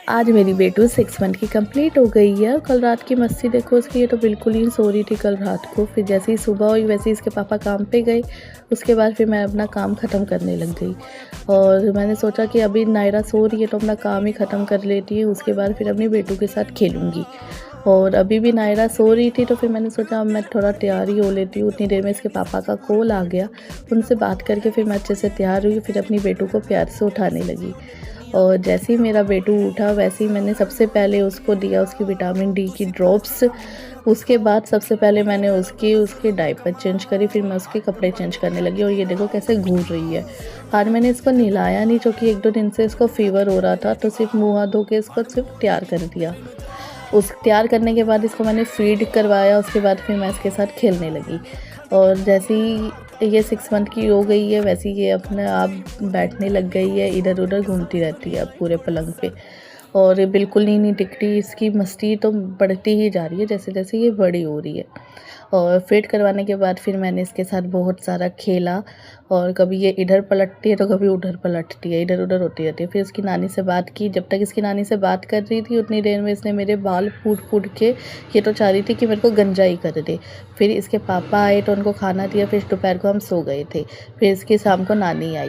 आज मेरी बेटू 6 मंथ की कंप्लीट हो गई है। कल रात की मस्ती देखो उसकी, ये तो बिल्कुल ही सो रही थी कल रात को। फिर जैसे ही सुबह हुई वैसे ही इसके पापा काम पे गए। उसके बाद फिर मैं अपना काम ख़त्म करने लग गई और मैंने सोचा कि अभी नायरा सो रही है तो अपना काम ही ख़त्म कर लेती हूँ, उसके बाद फिर अपनी बेटू के साथ खेलूँगी। और अभी भी नायरा सो रही थी तो फिर मैंने सोचा अब मैं थोड़ा तैयार ही हो लेती हूँ। उतनी देर में इसके पापा का कॉल आ गया, उनसे बात करके फिर मैं अच्छे से तैयार हुई, फिर अपनी बेटू को प्यार से उठाने लगी। और जैसे ही मेरा बेटू उठा वैसे ही मैंने सबसे पहले उसको दिया उसकी विटामिन डी की ड्रॉप्स। उसके बाद सबसे पहले मैंने उसके डायपर चेंज करी, फिर मैं उसके कपड़े चेंज करने लगी और ये देखो कैसे घूर रही है। आज मैंने इसको नहलाया नहीं क्योंकि 1-2 दिन से इसको फ़ीवर हो रहा था, तो सिर्फ मुँह हाथ धो के इसको सिर्फ तैयार कर दिया। उस तैयार करने के बाद इसको मैंने फ़ीड करवाया, उसके बाद फिर मैं इसके साथ खेलने लगी। और जैसे ही ये 6 मंथ की हो गई है वैसे ही ये अपने आप बैठने लग गई है, इधर-उधर घूमती रहती है अब पूरे पलंग पे। और ये बिल्कुल ही नहीं टिकती, इसकी मस्ती तो बढ़ती ही जा रही है जैसे-जैसे ये बड़ी हो रही है। और फ़ीड करवाने के बाद फिर मैंने इसके साथ बहुत सारा खेला और कभी ये इधर पलटती है तो कभी उधर पलटती है, इधर-उधर होती रहती है। फिर इसकी नानी से बात की, जब तक इसकी नानी से बात कर रही थी उतनी देर में इसने मेरे बाल पूट-पूट के, ये तो चाह रही थी कि मेरे को गंजा ही कर दे। फिर इसके पापा आए तो उनको खाना दिया, फिर दोपहर को हम सो गए थे। फिर इसकी शाम को नानी आई।